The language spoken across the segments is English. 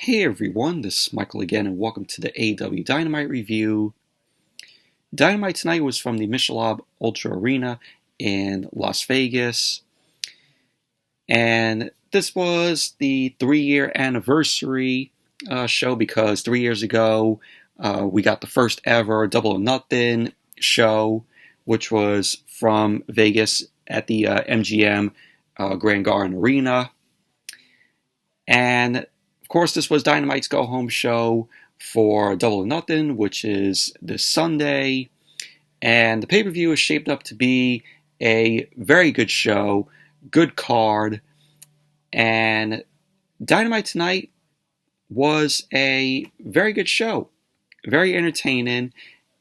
Hey everyone, this is Michael again, and welcome to the AEW Dynamite review. Dynamite tonight was from the Michelob Ultra Arena in Las Vegas, and this was the 3-year anniversary show because 3 years ago we got the first ever Double or Nothing show, which was from Vegas at the MGM Grand Garden Arena. And of course, this was Dynamite's go-home show for Double or Nothing, which is this Sunday. And the pay-per-view is shaped up to be a very good show, good card. And Dynamite tonight was a very good show, very entertaining.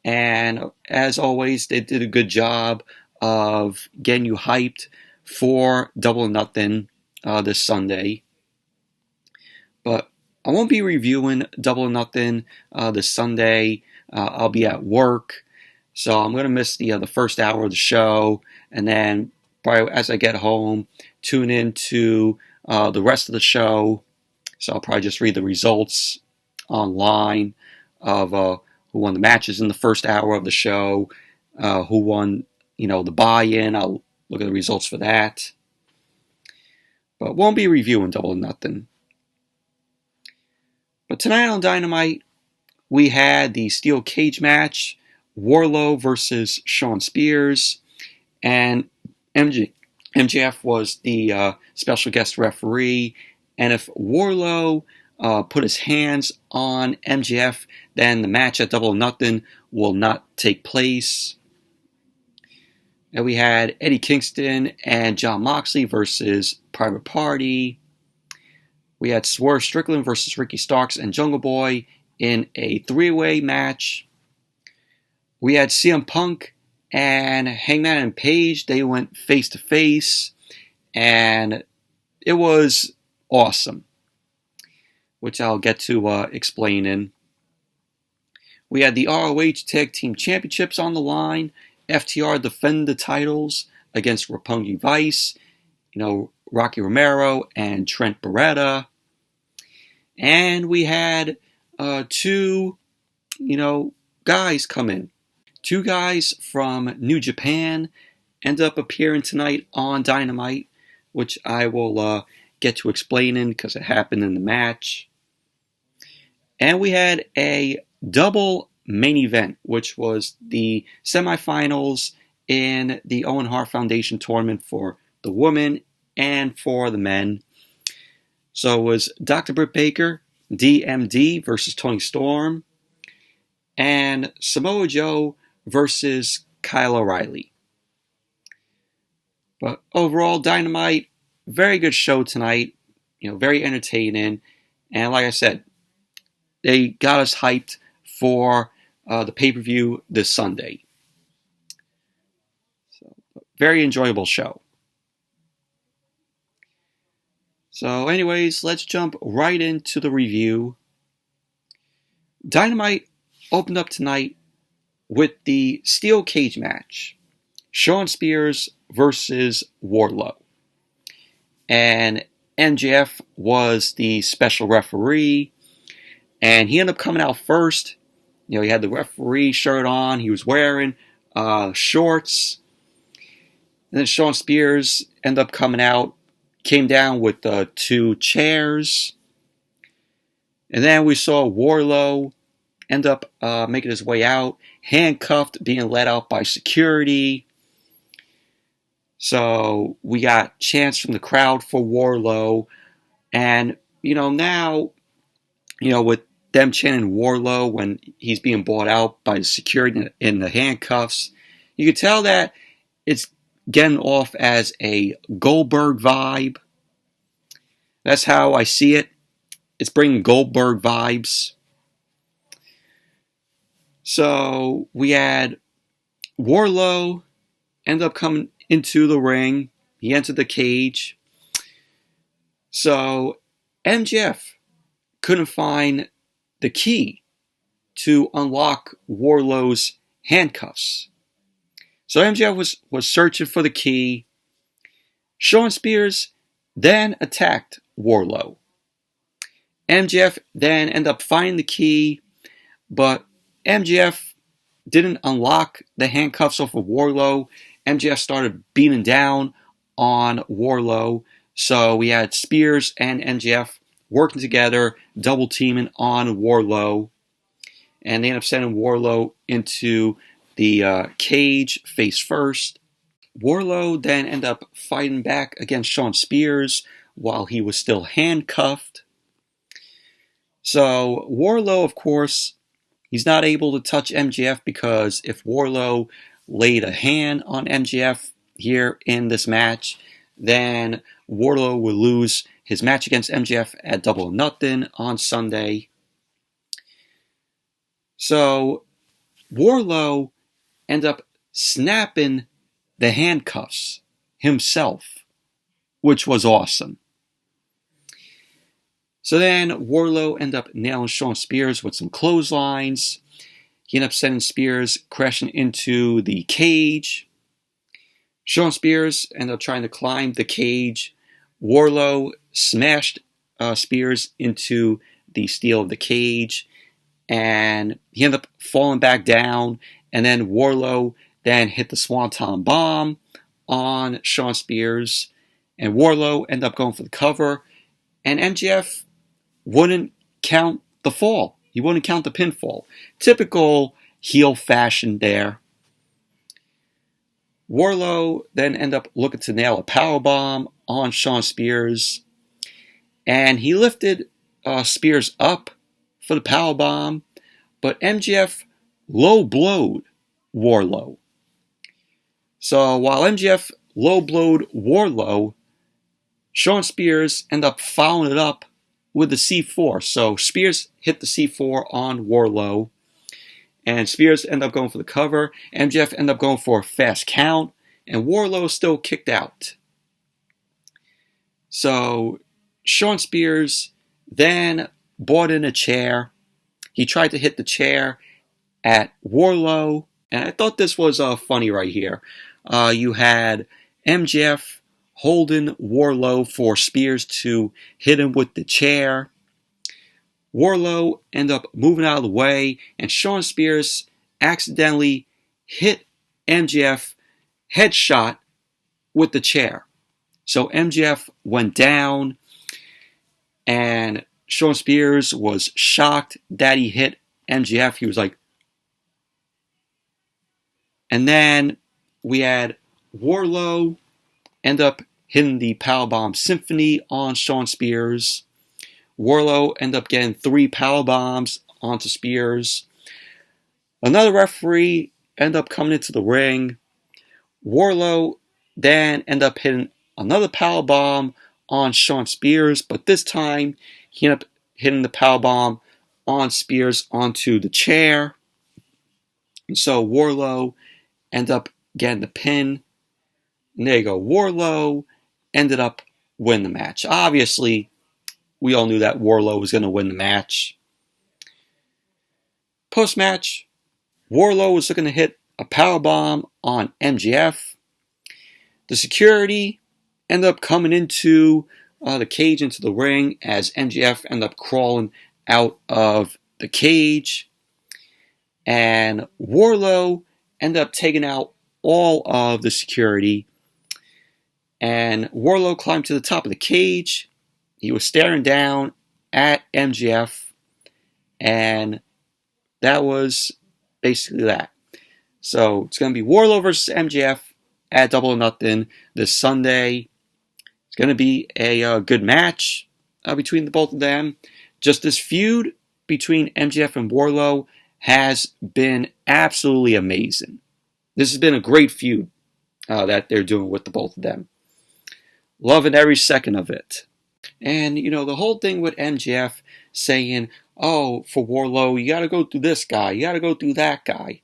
And as always, they did a good job of getting you hyped for Double or Nothing this Sunday. But I won't be reviewing Double or Nothing this Sunday. I'll be at work, so I'm going to miss the first hour of the show, and then probably as I get home, tune into the rest of the show. So I'll probably just read the results online of who won the matches in the first hour of the show, who won, the buy-in. I'll look at the results for that, but won't be reviewing Double or Nothing. But tonight on Dynamite, we had the steel cage match, Warlow versus Shawn Spears, and MJF was the special guest referee. And if Warlow put his hands on MJF, then the match at Double or Nothing will not take place. And we had Eddie Kingston and Jon Moxley versus Private Party. We had Swerve Strickland versus Ricky Starks and Jungle Boy in a 3-way match. We had CM Punk and Hangman and Page. They went face to face, and it was awesome, which I'll get to explaining. We had the ROH Tag Team Championships on the line. FTR defend the titles against Roppongi Vice, Rocky Romero and Trent Beretta. And we had two, guys come in. Two guys from New Japan end up appearing tonight on Dynamite, which I will get to explaining because it happened in the match. And we had a double main event, which was the semifinals in the Owen Hart Foundation tournament for the women and for the men. So it was Dr. Britt Baker, DMD versus Toni Storm, and Samoa Joe versus Kyle O'Reilly. But overall, Dynamite, very good show tonight. Very entertaining. And like I said, they got us hyped for the pay-per-view this Sunday. So, very enjoyable show. So anyways, let's jump right into the review. Dynamite opened up tonight with the steel cage match. Shawn Spears versus Warlow. And MJF was the special referee. And he ended up coming out first. He had the referee shirt on. He was wearing shorts. And then Shawn Spears ended up coming out. Came down with 2 chairs. And then we saw Warlow end up making his way out, handcuffed, being let out by security. So we got chants from the crowd for Warlow. And, now, with them chanting Warlow when he's being brought out by the security in the handcuffs, you could tell that it's getting off as a Goldberg vibe. That's how I see it. It's bringing Goldberg vibes. So we had Warlow end up coming into the ring. He entered the cage. So MJF couldn't find the key to unlock Warlow's handcuffs. So MJF was searching for the key. Shawn Spears then attacked Warlow. MJF then ended up finding the key, but MJF didn't unlock the handcuffs off of Warlow. MJF started beating down on Warlow. So we had Spears and MJF working together, double teaming on Warlow. And they ended up sending Warlow into the cage face first. Warlow then ended up fighting back against Shawn Spears while he was still handcuffed. So Warlow, of course, he's not able to touch MJF because if Warlow laid a hand on MJF here in this match, then Warlow will lose his match against MJF at Double or Nothing on Sunday. So Warlow ended up snapping the handcuffs himself, which was awesome. So then Warlow ended up nailing Shawn Spears with some clotheslines. He ended up sending Spears crashing into the cage. Shawn Spears ended up trying to climb the cage. Warlow smashed Spears into the steel of the cage, and he ended up falling back down. And then Warlow then hit the Swanton Bomb on Shawn Spears, and Warlow ended up going for the cover. And MJF wouldn't count the fall. He wouldn't count the pinfall. Typical heel fashion there. Warlow then ended up looking to nail a powerbomb on Shawn Spears. And he lifted Spears up for the powerbomb, but MJF low-blowed Warlow. So while MJF low-blowed Warlow, Shawn Spears ended up following it up with the C4. So Spears hit the C4 on Warlow, and Spears ended up going for the cover. MJF ended up going for a fast count, and Warlow still kicked out. So Shawn Spears then brought in a chair. He tried to hit the chair at Warlow, and I thought this was funny right here. You had MJF holding Warlow for Spears to hit him with the chair. Warlow ended up moving out of the way, and Shawn Spears accidentally hit MJF headshot with the chair. So MJF went down, and Shawn Spears was shocked that he hit MJF. He was like... And then we had Warlow end up hitting the Powerbomb Symphony on Shawn Spears. Warlow ended up getting 3 powerbombs onto Spears. Another referee ended up coming into the ring. Warlow then ended up hitting another powerbomb on Shawn Spears, but this time he ended up hitting the powerbomb on Spears onto the chair. And so Warlow ended up getting the pin. And there you go. Warlow ended up winning the match. Obviously, we all knew that Warlow was going to win the match. Post-match, Warlow was looking to hit a powerbomb on MJF. The security ended up coming into the cage, into the ring, as MJF ended up crawling out of the cage. And Warlow ended up taking out all of the security. And Warlow climbed to the top of the cage. He was staring down at MJF. And that was basically that. So it's going to be Warlow versus MJF at Double or Nothing this Sunday. It's going to be a good match between the both of them. Just this feud between MJF and Warlow has been absolutely amazing. This has been a great feud that they're doing with the both of them. Loving every second of it. And, you know, the whole thing with MJF saying, oh, for Warlow, you got to go through this guy. You got to go through that guy.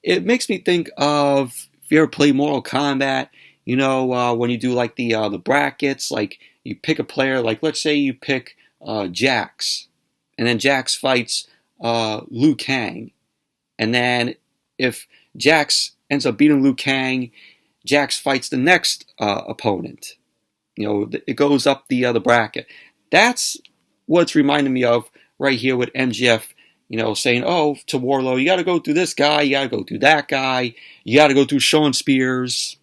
It makes me think of, if you ever play Mortal Kombat, you know, when you do like the brackets, like you pick a player, like let's say you pick Jax, and then Jax fights Liu Kang. And then if Jax ends up beating Liu Kang, Jax fights the next opponent. You know, it goes up the bracket. That's what's reminding me of right here with MJF, saying, oh, to Warlow, you got to go through this guy, you got to go through that guy, you got to go through Shawn Spears.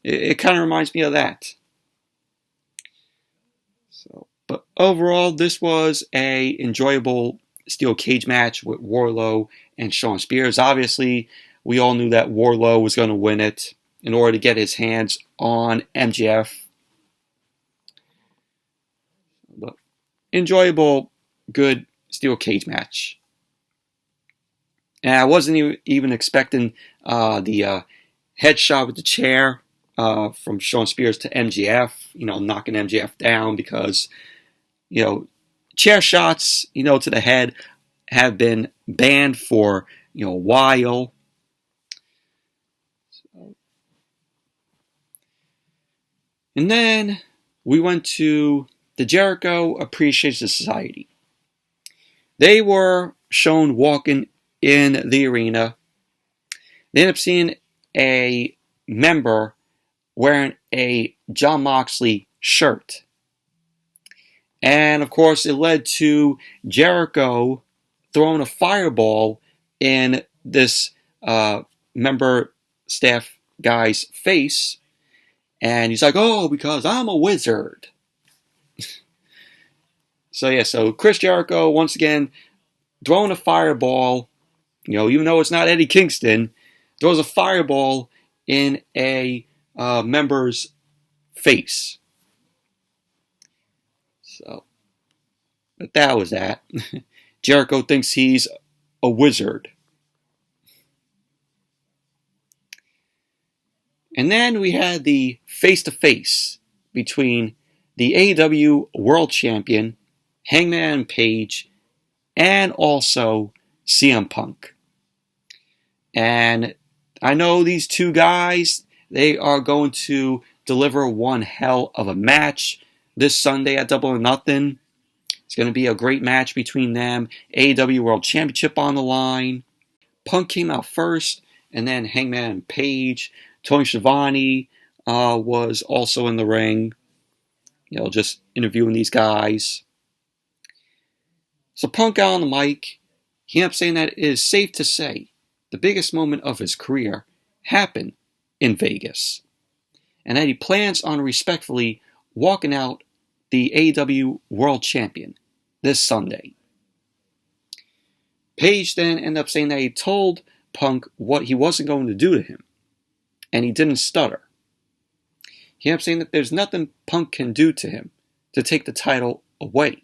It kind of reminds me of that. So, but overall, this was a enjoyable steel cage match with Warlow and Shawn Spears. Obviously, we all knew that Warlow was going to win it in order to get his hands on MJF. But enjoyable, good steel cage match. And I wasn't even expecting the headshot with the chair from Shawn Spears to MJF, knocking MJF down because, chair shots, to the head have been banned for, a while. And then we went to the Jericho Appreciation Society. They were shown walking in the arena. They ended up seeing a member wearing a Jon Moxley shirt. And of course, it led to Jericho throwing a fireball in this member staff guy's face. And he's like, oh, because I'm a wizard. So Chris Jericho, once again, throwing a fireball, even though it's not Eddie Kingston, throws a fireball in a member's face. But that was that. Jericho thinks he's a wizard. And then we had the face-to-face between the AEW World Champion, Hangman Page, and also CM Punk. And I know these two guys, they are going to deliver one hell of a match this Sunday at Double or Nothing. It's going to be a great match between them. AEW World Championship on the line. Punk came out first, and then Hangman Page. Toni Schiavone was also in the ring, just interviewing these guys. So Punk got on the mic. He ended up saying that it is safe to say the biggest moment of his career happened in Vegas, and that he plans on respectfully walking out the AEW World Champion this Sunday. Page then ended up saying that he told Punk what he wasn't going to do to him, and he didn't stutter. He ended up saying that there's nothing Punk can do to him to take the title away.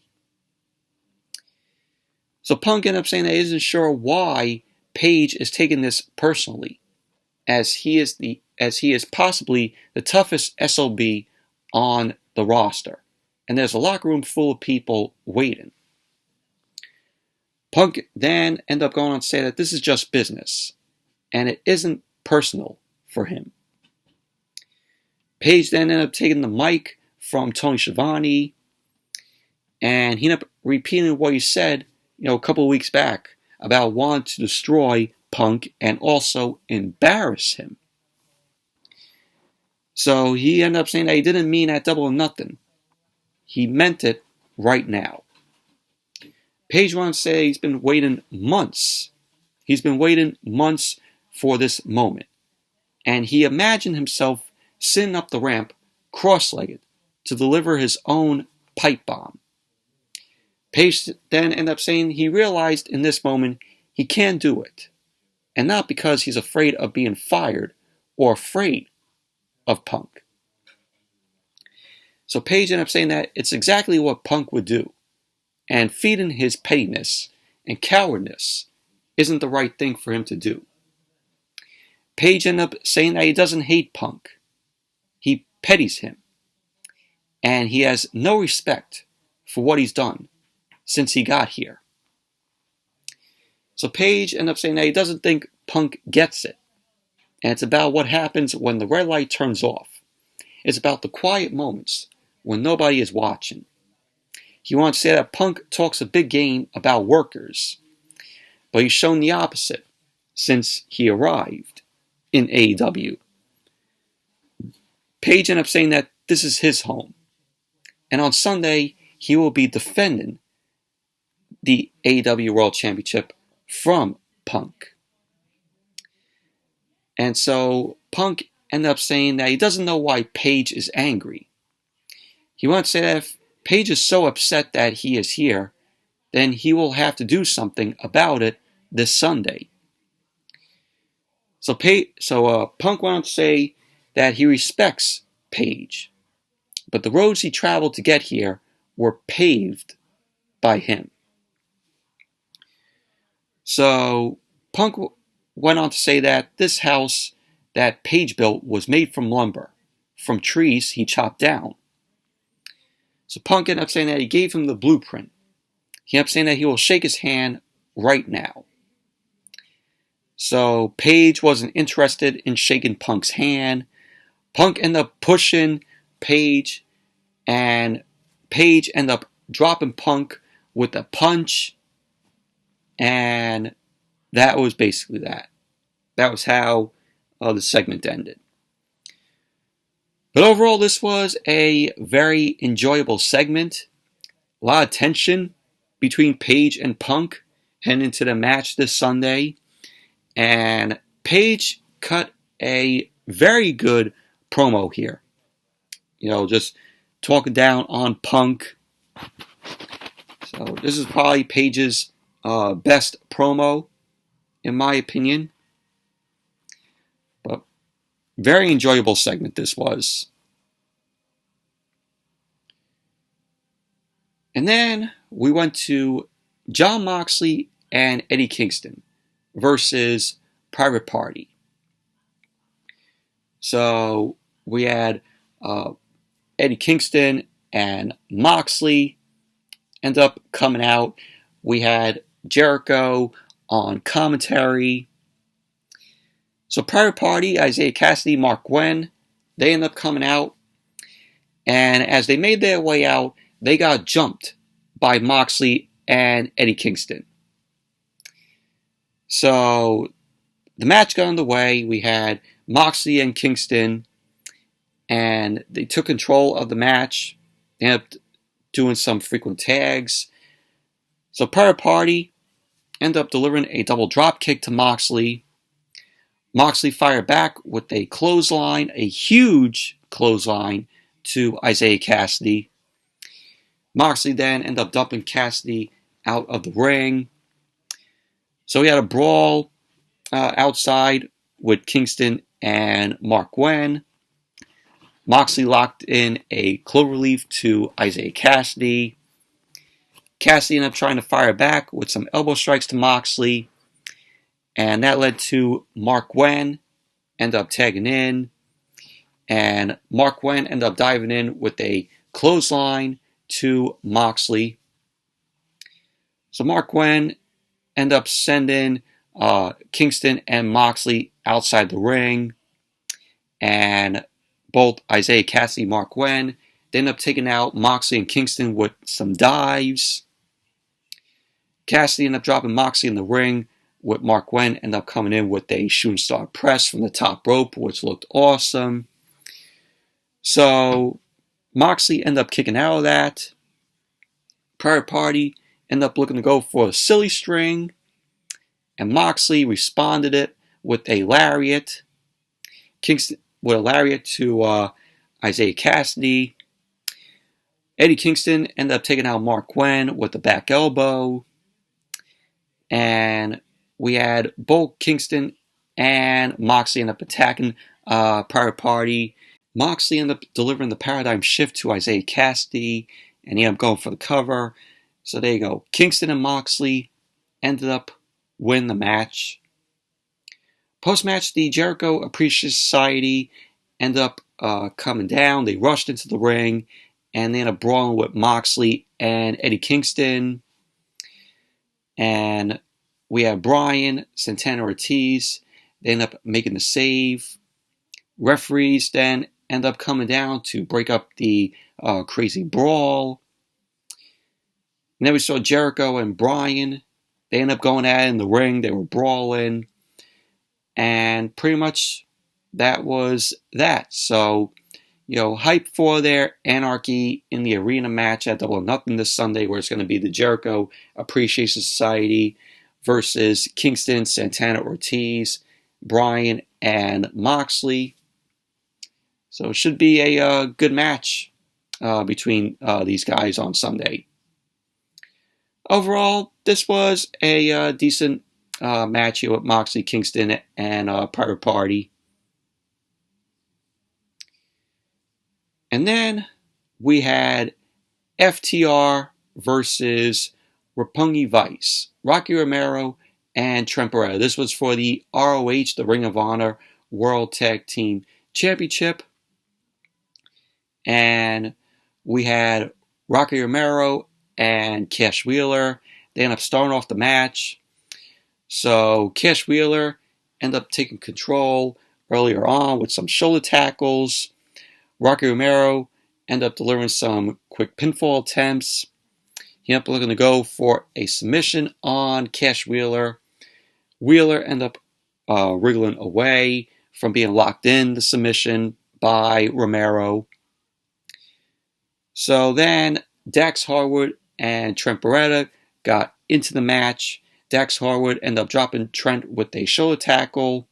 So Punk ended up saying that he isn't sure why Page is taking this personally, as he is possibly the toughest SOB on the roster, and there's a locker room full of people waiting. Punk then ended up going on to say that this is just business, and it isn't personal for him. Page then ended up taking the mic from Toni Schiavone, and he ended up repeating what he said, a couple of weeks back about wanting to destroy Punk and also embarrass him. So he ended up saying that he didn't mean at Double or Nothing. He meant it right now. Page wanted to say he's been waiting months. He's been waiting months for this moment. And he imagined himself sitting up the ramp, cross-legged, to deliver his own pipe bomb. Page then ended up saying he realized in this moment he can do it. And not because he's afraid of being fired or afraid of Punk. So Page ended up saying that it's exactly what Punk would do. And feeding his pettiness and cowardness isn't the right thing for him to do. Page ended up saying that he doesn't hate Punk. He pities him. And he has no respect for what he's done since he got here. So Page ended up saying that he doesn't think Punk gets it. And it's about what happens when the red light turns off. It's about the quiet moments when nobody is watching. He wants to say that Punk talks a big game about workers, but he's shown the opposite since he arrived in AEW. Page ended up saying that this is his home. And on Sunday, he will be defending the AEW World Championship from Punk. And so Punk ended up saying that he doesn't know why Paige is angry. He wants to say that if Paige is so upset that he is here, then he will have to do something about it this Sunday. So Punk went on to say that he respects Paige, but the roads he traveled to get here were paved by him. So Punk went on to say that this house that Paige built was made from lumber, from trees he chopped down. So Punk ended up saying that he gave him the blueprint. He ended up saying that he will shake his hand right now. So Paige wasn't interested in shaking Punk's hand. Punk ended up pushing Paige, and Paige ended up dropping Punk with a punch, and that was basically that. That was how the segment ended. But overall, this was a very enjoyable segment. A lot of tension between Paige and Punk heading into the match this Sunday. And Paige cut a very good promo here. You know, just talking down on Punk. So this is probably Paige's best promo, in my opinion. But very enjoyable segment this was. And then we went to Jon Moxley and Eddie Kingston versus Private Party. So we had Eddie Kingston and Moxley end up coming out. We had Jericho on commentary. So Private Party, Isaiah Cassidy, Mark Gwen, they end up coming out. And as they made their way out, they got jumped by Moxley and Eddie Kingston. So the match got underway. We had Moxley and Kingston, and they took control of the match. They ended up doing some frequent tags. So Private Party ended up delivering a double drop kick to Moxley. Moxley fired back with a clothesline, a huge clothesline to Isaiah Cassidy. Moxley then ended up dumping Cassidy out of the ring. So we had a brawl outside with Kingston and Mark Gwen. Moxley locked in a cloverleaf to Isaiah Cassidy. Cassidy ended up trying to fire back with some elbow strikes to Moxley. And that led to Mark Gwen end up tagging in. And Mark Gwen ended up diving in with a clothesline to Moxley. So Mark Gwen ended up sending Kingston and Moxley outside the ring. And both Isaiah Cassidy and Mark Gwen, they ended up taking out Moxley and Kingston with some dives. Cassidy ended up dropping Moxley in the ring with Mark Gwen, ended up coming in with a shooting star press from the top rope, which looked awesome. So Moxley ended up kicking out of that. Private Party ended up looking to go for a silly string, and Moxley responded it with a lariat. Kingston with a lariat to Isaiah Cassidy. Eddie Kingston ended up taking out Mark Gwen with a back elbow. And we had both Kingston and Moxley end up attacking Private Party. Moxley ended up delivering the paradigm shift to Isaiah Cassidy, and he ended up going for the cover. So there you go. Kingston and Moxley ended up winning the match. Post-match, the Jericho Appreciation Society ended up coming down. They rushed into the ring, and they ended up brawling with Moxley and Eddie Kingston. And we had Bryan, Santana Ortiz. They ended up making the save. Referees then end up coming down to break up the crazy brawl. And then we saw Jericho and Bryan. They ended up going at it in the ring. They were brawling. And pretty much that was that. So, hype for their Anarchy in the Arena match at Double or Nothing this Sunday, where it's going to be the Jericho Appreciation Society versus Kingston, Santana Ortiz, Bryan, and Moxley. So it should be a good match between these guys on Sunday. Overall, this was a decent match here with Moxley, Kingston, and Private Party. And then we had FTR versus Roppongi Vice, Rocky Romero, and Trent Beretta. This was for the ROH, the Ring of Honor World Tag Team Championship. And we had Rocky Romero and Cash Wheeler. They ended up starting off the match. So Cash Wheeler ended up taking control earlier on with some shoulder tackles. Rocky Romero ended up delivering some quick pinfall attempts. He ended up looking to go for a submission on Cash Wheeler. Wheeler ended up wriggling away from being locked in the submission by Romero. So then Dax Harwood and Trent Beretta got into the match. Dax Harwood ended up dropping Trent with a shoulder tackle.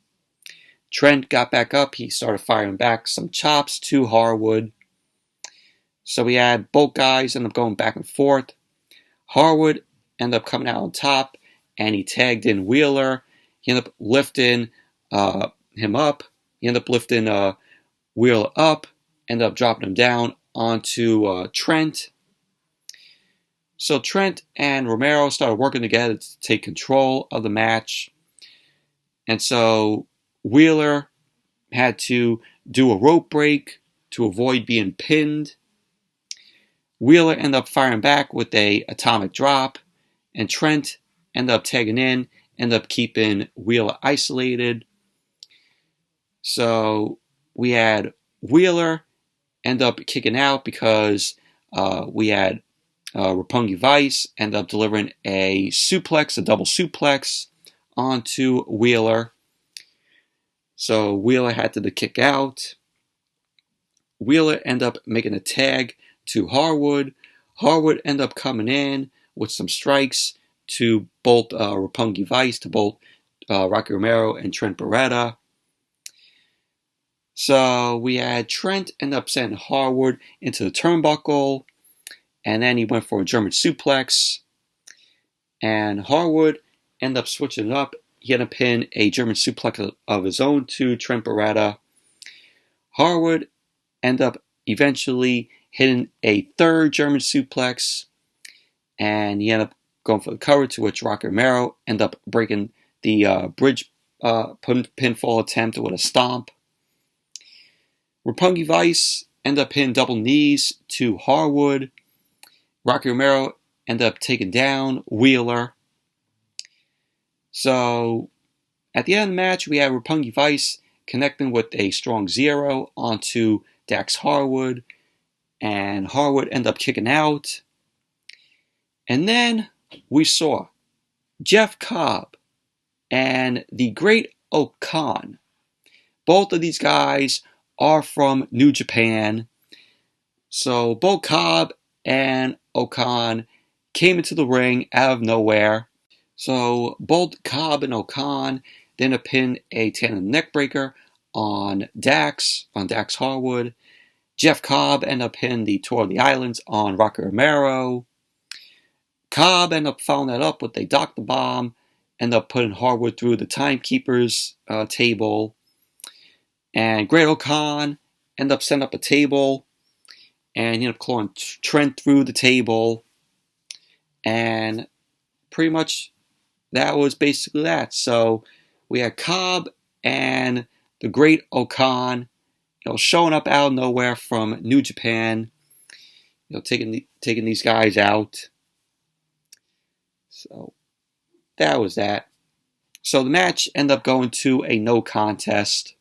Trent got back up. He started firing back some chops to Harwood. So we had both guys end up going back and forth. Harwood ended up coming out on top, and he tagged in Wheeler. He ended up lifting him up. He ended up lifting Wheeler up, ended up dropping him down onto Trent. So Trent and Romero started working together to take control of the match. And so Wheeler had to do a rope break to avoid being pinned. Wheeler ended up firing back with a atomic drop, and Trent ended up tagging in, ended up keeping Wheeler isolated. So we had Wheeler end up kicking out because we had Roppongi Vice end up delivering a suplex, a double suplex onto Wheeler. So Wheeler had to kick out. Wheeler ended up making a tag to Harwood. Harwood ended up coming in with some strikes to both Roppongi Vice, to both Rocky Romero and Trent Beretta. So we had Trent end up sending Harwood into the turnbuckle, and then he went for a German suplex. And Harwood ended up switching it up. He ended up pinning a German suplex of his own to Trent Beretta. Harwood ended up eventually hitting a third German suplex, and he ended up going for the cover, to which Rocky Romero ended up breaking the bridge pinfall attempt with a stomp. Roppongi Vice ended up hitting double knees to Harwood. Rocky Romero ended up taking down Wheeler. So at the end of the match, we had Roppongi Vice connecting with a strong zero onto Dax Harwood, and Harwood ended up kicking out. And then we saw Jeff Cobb and the Great Okan. Both of these guys are from New Japan. So both Cobb and Okan came into the ring out of nowhere. So both Cobb and Okan then pinned a tandem neckbreaker on Dax Harwood. Jeff Cobb ended up pinning the Tour of the Islands on Rocky Romero. Cobb ended up following that up with a Dr. Bomb, ended up putting Harwood through the Timekeeper's table. And Great Okan ended up setting up a table, and he ended up clawing Trent through the table. And pretty much that was basically that. So we had Cobb and the Great Okan, showing up out of nowhere from New Japan, taking these guys out. So that was that. So the match ended up going to a no contest.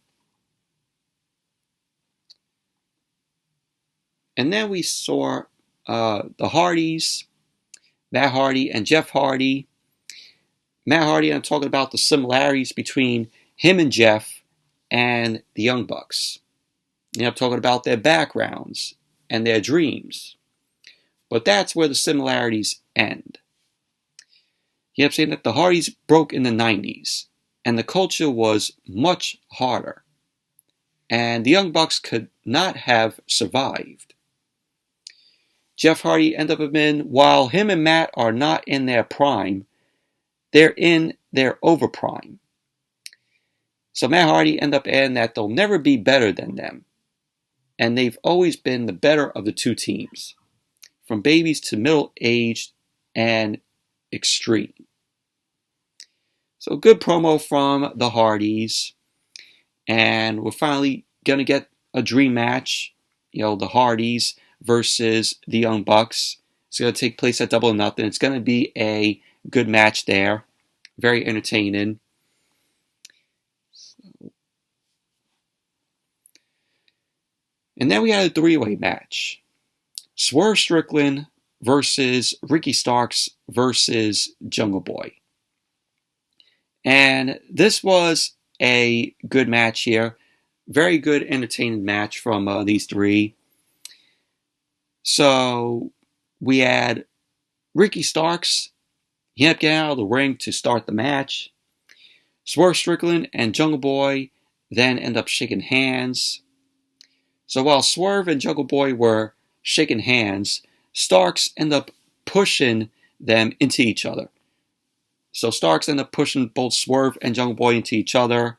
And then we saw the Hardys, Matt Hardy and Jeff Hardy. Matt Hardy, I'm talking about the similarities between him and Jeff and the Young Bucks. talking about their backgrounds and their dreams. But that's where the similarities end. Saying that the Hardys broke in the 90s, and the culture was much harder, and the Young Bucks could not have survived. Jeff Hardy ended up in, while him and Matt are not in their prime, they're in their overprime. So Matt Hardy ended up in that they'll never be better than them, and they've always been the better of the two teams, from babies to middle-aged and extreme. So good promo from the Hardys, and we're finally going to get a dream match, the Hardys versus the Young Bucks. It's going to take place at Double or Nothing. It's going to be a good match there, very entertaining. And then we had a three-way match. Swerve Strickland versus Ricky Starks versus Jungle Boy. And this was a good match here. Very good, entertaining match from these three. So we had Ricky Starks. He had to get out of the ring to start the match. Swerve Strickland and Jungle Boy then end up shaking hands. So while Swerve and Jungle Boy were shaking hands, Starks end up pushing them into each other. So Starks end up pushing both Swerve and Jungle Boy into each other,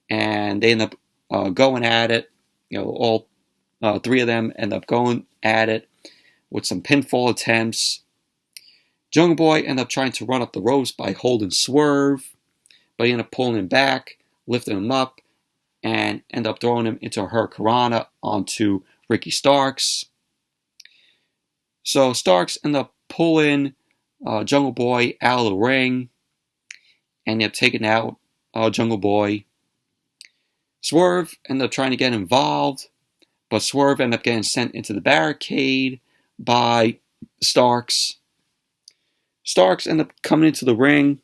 and they end up going at it. All three of them end up going at it with some pinfall attempts. Jungle Boy end up trying to run up the ropes by holding Swerve, but he end up pulling him back, lifting him up, and end up throwing him into a Hurricanrana onto Ricky Starks. So Starks end up pulling Jungle Boy out of the ring, and they're taking out Jungle Boy. Swerve ended up trying to get involved, but Swerve ended up getting sent into the barricade by Starks. Starks ended up coming into the ring,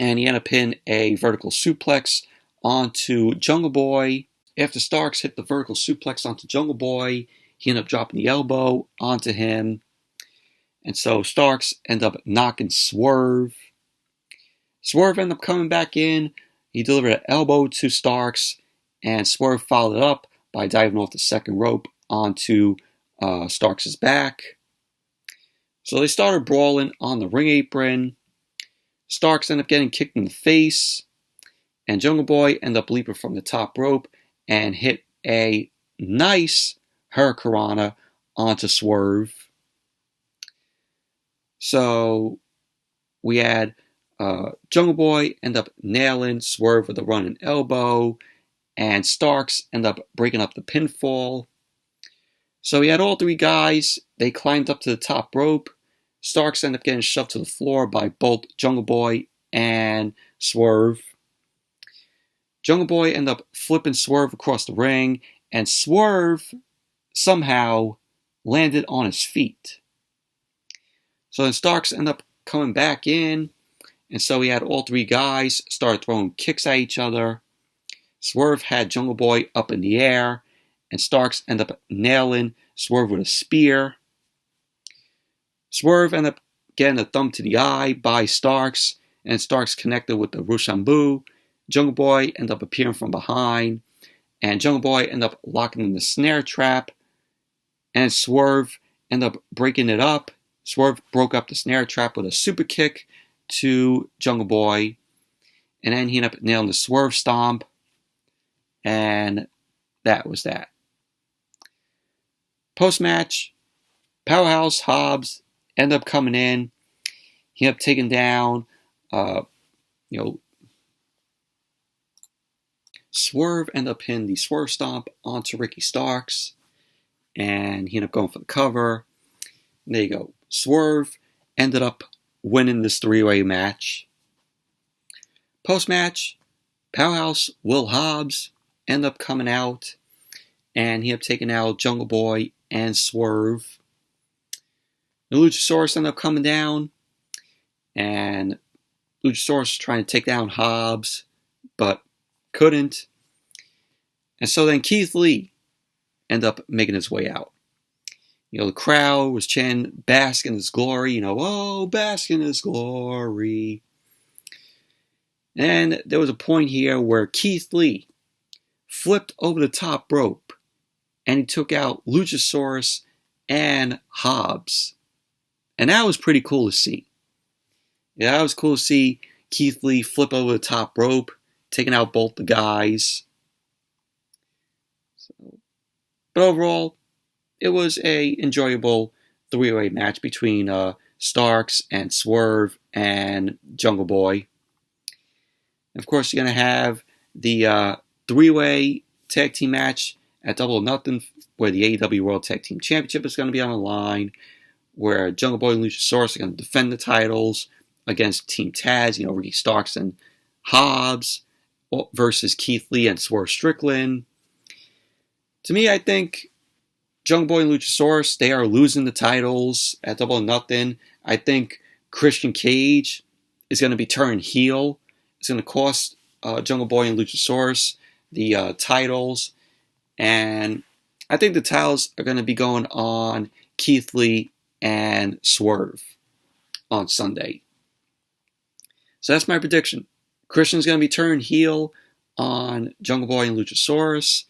and he ended up hitting a vertical suplex onto Jungle Boy. After Starks hit the vertical suplex onto Jungle Boy, he ended up dropping the elbow onto him. And so Starks ended up knocking Swerve. Swerve ended up coming back in. He delivered an elbow to Starks, and Swerve followed it up by diving off the second rope onto Starks' back. So they started brawling on the ring apron. Starks ended up getting kicked in the face, and Jungle Boy ended up leaping from the top rope and hit a nice Hurricanrana onto Swerve. So we had Jungle Boy end up nailing Swerve with a running elbow, and Starks end up breaking up the pinfall. So we had all three guys. They climbed up to the top rope. Starks ended up getting shoved to the floor by both Jungle Boy and Swerve. Jungle Boy ended up flipping Swerve across the ring, and Swerve somehow landed on his feet. So then Starks ended up coming back in, and so we had all three guys start throwing kicks at each other. Swerve had Jungle Boy up in the air, and Starks ended up nailing Swerve with a spear. Swerve ended up getting a thumb to the eye by Starks, and Starks connected with the Roshambu. Jungle Boy ended up appearing from behind, and Jungle Boy ended up locking in the snare trap, and Swerve ended up breaking it up. Swerve broke up the snare trap with a super kick to Jungle Boy, and then he ended up nailing the Swerve stomp, and that was that. Post-match, Powerhouse Hobbs ended up coming in. He ended up taking down, Swerve ended up hitting the Swerve stomp onto Ricky Starks, and he ended up going for the cover. And there you go. Swerve ended up winning this three-way match. Post-match, Powerhouse Will Hobbs ended up coming out, and he ended up taking out Jungle Boy and Swerve. The Luchasaurus ended up coming down, and Luchasaurus trying to take down Hobbs, but couldn't. And so then Keith Lee ended up making his way out. The crowd was chanting, "Bask in his glory," "Oh, bask in his glory." And there was a point here where Keith Lee flipped over the top rope and he took out Luchasaurus and Hobbs. And that was pretty cool to see. Yeah, that was cool to see Keith Lee flip over the top rope, taking out both the guys. But overall, it was a enjoyable three-way match between Starks and Swerve and Jungle Boy. And of course, you're going to have the three-way tag team match at Double or Nothing, where the AEW World Tag Team Championship is going to be on the line, where Jungle Boy and Luchasaurus are going to defend the titles against Team Taz, Ricky Starks and Hobbs, versus Keith Lee and Swerve Strickland. To me, I think Jungle Boy and Luchasaurus, they are losing the titles at Double or Nothing. I think Christian Cage is going to be turning heel. It's going to cost Jungle Boy and Luchasaurus the titles. And I think the titles are going to be going on Keith Lee and Swerve on Sunday. So that's my prediction. Christian's going to be turning heel on Jungle Boy and Luchasaurus.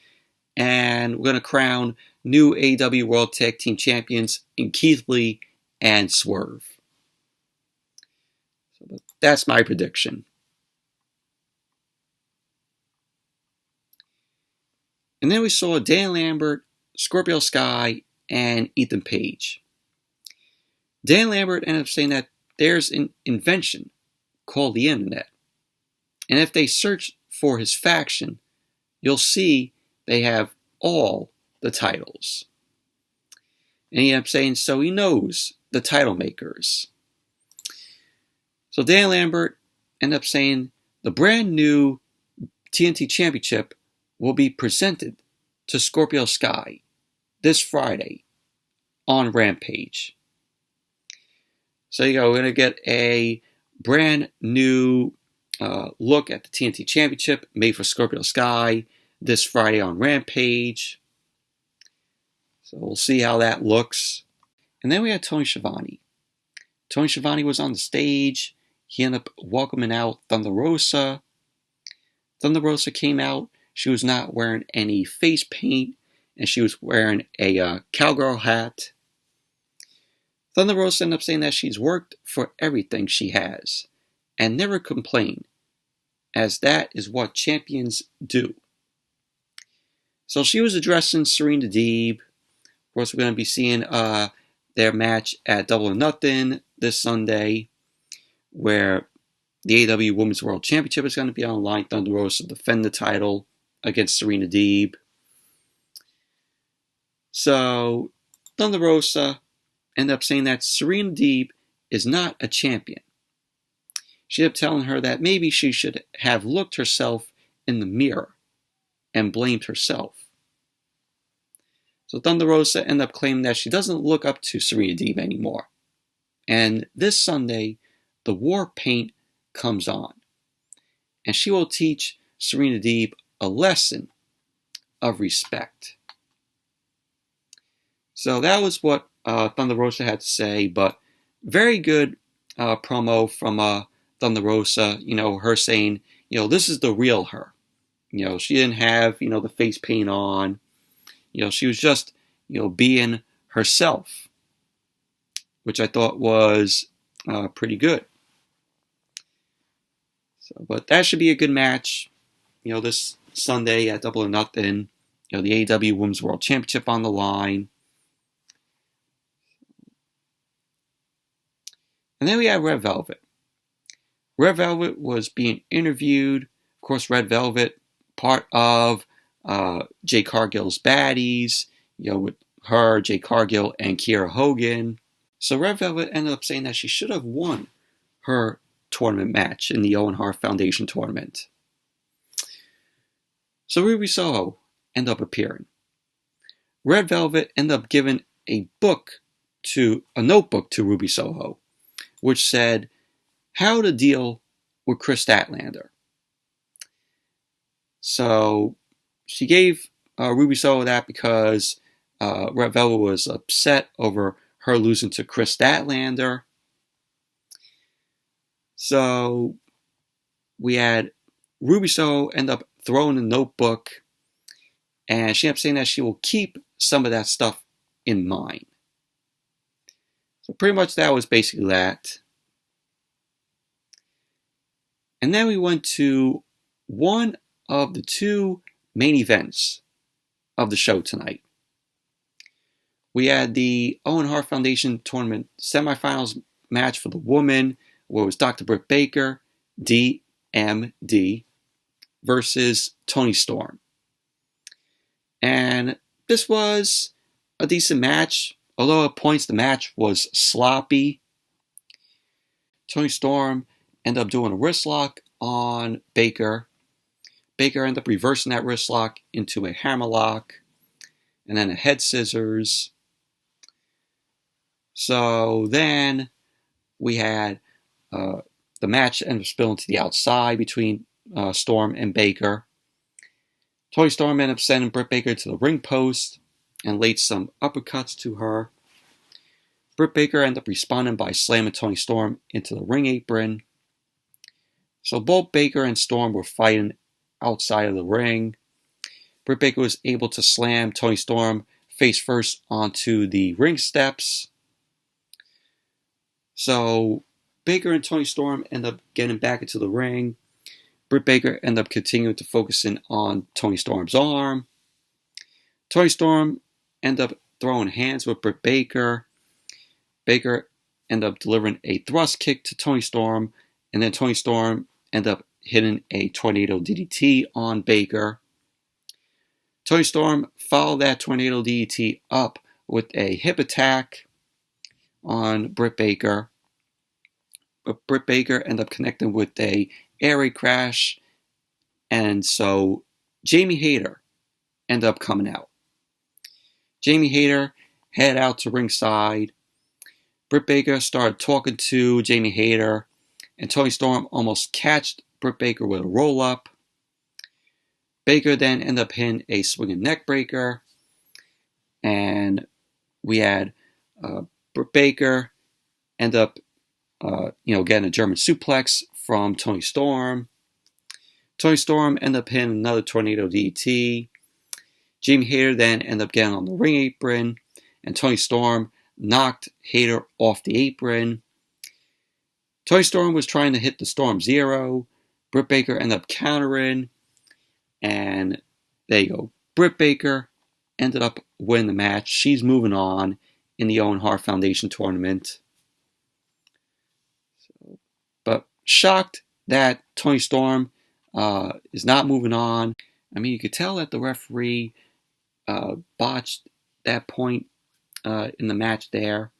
And we're going to crown new AEW World Tag Team Champions in Keith Lee and Swerve. So that's my prediction. And then we saw Dan Lambert, Scorpio Sky, and Ethan Page. Dan Lambert ended up saying that there's an invention called the internet. And if they search for his faction, you'll see they have all the titles. And he ended up saying so he knows the title makers. So Dan Lambert ended up saying the brand new TNT Championship will be presented to Scorpio Sky this Friday on Rampage. So we're going to get a brand new look at the TNT Championship made for Scorpio Sky this Friday on Rampage. So we'll see how that looks. And then we had Tony Schiavone. Tony Schiavone was on the stage. He ended up welcoming out Thunder Rosa. Thunder Rosa came out. She was not wearing any face paint, and she was wearing a cowgirl hat. Thunder Rosa ended up saying that she's worked for everything she has and never complained, as that is what champions do. So she was addressing Serena Deeb. Of course, we're going to be seeing their match at Double or Nothing this Sunday, where the AEW Women's World Championship is going to be on the line. Thunder Rosa defend the title against Serena Deeb. So Thunder Rosa ended up saying that Serena Deeb is not a champion. She ended up telling her that maybe she should have looked herself in the mirror and blamed herself. So Thunder Rosa ended up claiming that she doesn't look up to Serena Deeb anymore. And this Sunday, the war paint comes on. And she will teach Serena Deeb a lesson of respect. So that was what Thunder Rosa had to say, but very good promo from Thunder Rosa, her saying, this is the real her. She didn't have, the face paint on. She was just, being herself, which I thought was pretty good. So, but that should be a good match, this Sunday at Double or Nothing. The AEW Women's World Championship on the line. And then we had Red Velvet. Red Velvet was being interviewed. Of course, Red Velvet, part of Jay Cargill's Baddies, with her, Jay Cargill, and Kiera Hogan. So Red Velvet ended up saying that she should have won her tournament match in the Owen Hart Foundation tournament. So Ruby Soho ended up appearing. Red Velvet ended up giving a notebook to Ruby Soho, which said how to deal with Chris Statlander. So she gave Ruby Soho that because Red Velvet was upset over her losing to Chris Statlander. So we had Ruby Soho end up throwing a notebook, and she ended up saying that she will keep some of that stuff in mind. So pretty much that was basically that. And then we went to one of the two main events of the show tonight. We had the Owen Hart Foundation Tournament semifinals match for the woman, where it was Dr. Britt Baker, DMD, versus Toni Storm. And this was a decent match, although at points the match was sloppy. Toni Storm ended up doing a wrist lock on Baker. Baker ended up reversing that wrist lock into a hammerlock and then a head scissors. So then we had the match ended up spilling to the outside between Storm and Baker. Toni Storm ended up sending Britt Baker to the ring post and laid some uppercuts to her. Britt Baker ended up responding by slamming Toni Storm into the ring apron. So both Baker and Storm were fighting outside of the ring. Britt Baker was able to slam Toni Storm face first onto the ring steps. So Baker and Toni Storm end up getting back into the ring. Britt Baker ended up continuing to focus in on Toni Storm's arm. Toni Storm ended up throwing hands with Britt Baker. Baker ended up delivering a thrust kick to Toni Storm, and then Toni Storm ended up hitting a tornado DDT on Baker. Toni Storm followed that tornado DDT up with a hip attack on Britt Baker. But Britt Baker ended up connecting with a air raid crash, and so Jamie Hayter ended up coming out. Jamie Hayter headed out to ringside. Britt Baker started talking to Jamie Hayter, and Toni Storm almost catched Britt Baker with a roll-up. Baker then ended up hitting a swinging neck breaker, and we had Britt Baker end up getting a German suplex from Toni Storm. Toni Storm ended up hitting another tornado DDT. Jamie Hayter then ended up getting on the ring apron, and Toni Storm knocked Hayter off the apron. Toni Storm was trying to hit the Storm Zero. Britt Baker ended up countering, and there you go. Britt Baker ended up winning the match. She's moving on in the Owen Hart Foundation tournament. But shocked that Toni Storm is not moving on. I mean, you could tell that the referee botched that point in the match there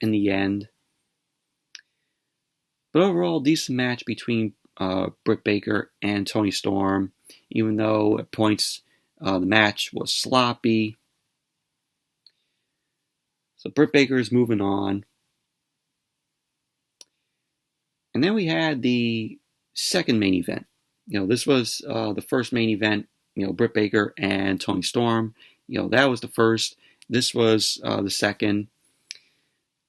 in the end. But overall, decent match between Britt Baker and Toni Storm, even though at points the match was sloppy. So Britt Baker is moving on. And then we had the second main event. This was the first main event, Britt Baker and Toni Storm. That was the first. This was the second.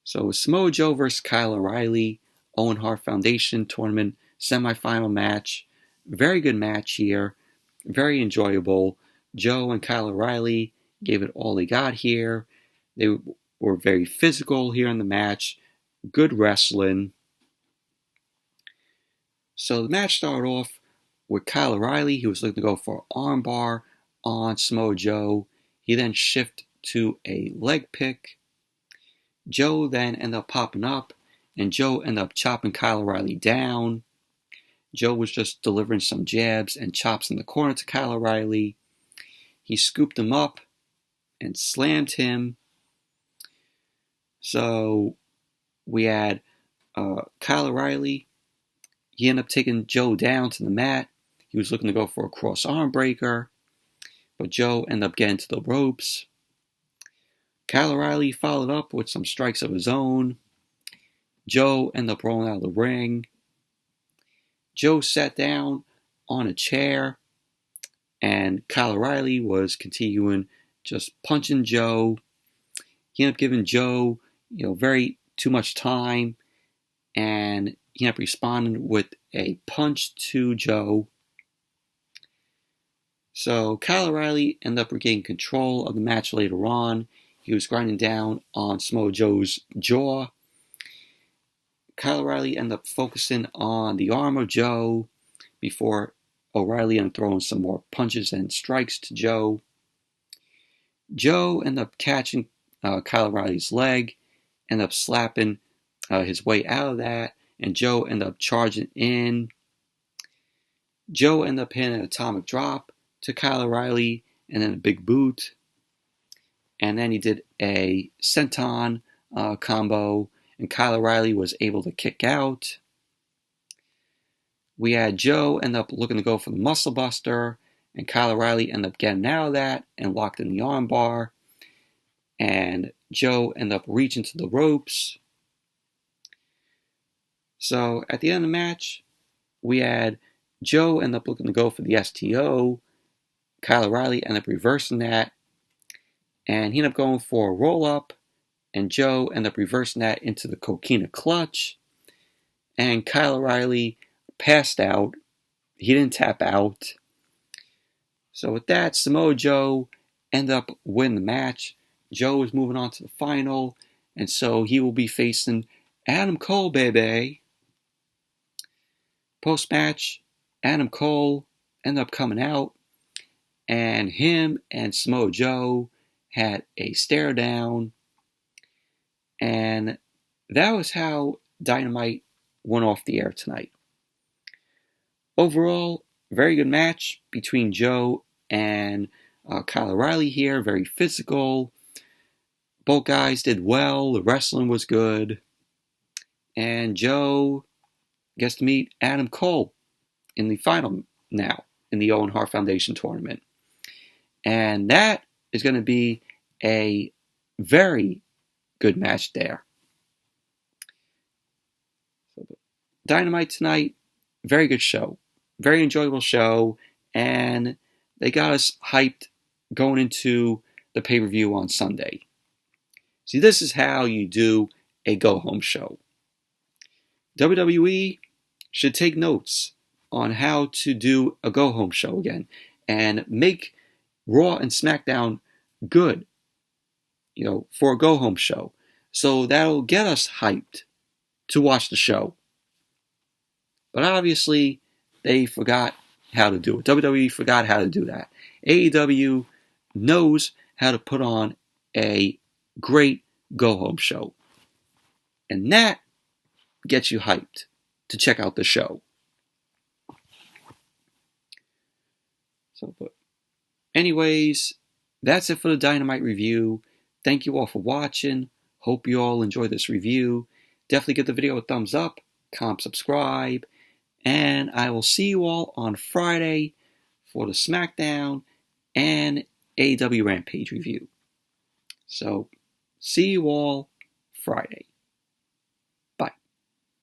So it was Samoa Joe versus Kyle O'Reilly, Owen Hart Foundation Tournament semifinal match. Very good match here. Very enjoyable. Joe and Kyle O'Reilly gave it all they got here. They were very physical here in the match. Good wrestling. So the match started off with Kyle O'Reilly. He was looking to go for an armbar on Samoa Joe. He then shifted to a leg pick. Joe then ended up popping up, and Joe ended up chopping Kyle O'Reilly down. Joe was just delivering some jabs and chops in the corner to Kyle O'Reilly. He scooped him up and slammed him. So we had Kyle O'Reilly. He ended up taking Joe down to the mat. He was looking to go for a cross arm breaker, but Joe ended up getting to the ropes. Kyle O'Reilly followed up with some strikes of his own. Joe ended up rolling out of the ring. Joe sat down on a chair, And Kyle O'Reilly was continuing just punching Joe. He ended up giving Joe, very too much time, and he ended up responding with a punch to Joe. So Kyle O'Reilly ended up regaining control of the match later on. He was grinding down on Samoa Joe's jaw. Kyle O'Reilly ended up focusing on the arm of Joe before O'Reilly ended up throwing some more punches and strikes to Joe. Joe ended up catching Kyle O'Reilly's leg, ended up slapping his way out of that, and Joe ended up charging in. Joe ended up hitting an atomic drop to Kyle O'Reilly and then a big boot. And then he did a senton combo, and Kyle O'Reilly was able to kick out. We had Joe end up looking to go for the muscle buster, and Kyle O'Reilly ended up getting out of that and locked in the armbar. And Joe ended up reaching to the ropes. So at the end of the match, we had Joe end up looking to go for the STO. Kyle O'Reilly ended up reversing that. And he ended up going for a roll-up. And Joe ended up reversing that into the coquina clutch. And Kyle O'Reilly passed out. He didn't tap out. So with that, Samoa Joe ended up winning the match. Joe is moving on to the final. And so he will be facing Adam Cole, baby. Post-match, Adam Cole ended up coming out. And him and Samoa Joe had a stare down. And that was how Dynamite went off the air tonight. Overall, very good match between Joe and Kyle O'Reilly here. Very physical. Both guys did well. The wrestling was good. And Joe gets to meet Adam Cole in the final now in the Owen Hart Foundation tournament. And that is going to be a very good match there. So, Dynamite tonight, very good show. Very enjoyable show. And they got us hyped going into the pay-per-view on Sunday. See, this is how you do a go-home show. WWE should take notes on how to do a go-home show again and make Raw and SmackDown good, for a go-home show. So that'll get us hyped to watch the show. But obviously, they forgot how to do it. WWE forgot how to do that. AEW knows how to put on a great go-home show. And that gets you hyped to check out the show. But anyways, that's it for the Dynamite review. Thank you all for watching. Hope you all enjoyed this review. Definitely give the video a thumbs up, comment, subscribe, and I will see you all on Friday for the SmackDown and AEW Rampage review. So, see you all Friday.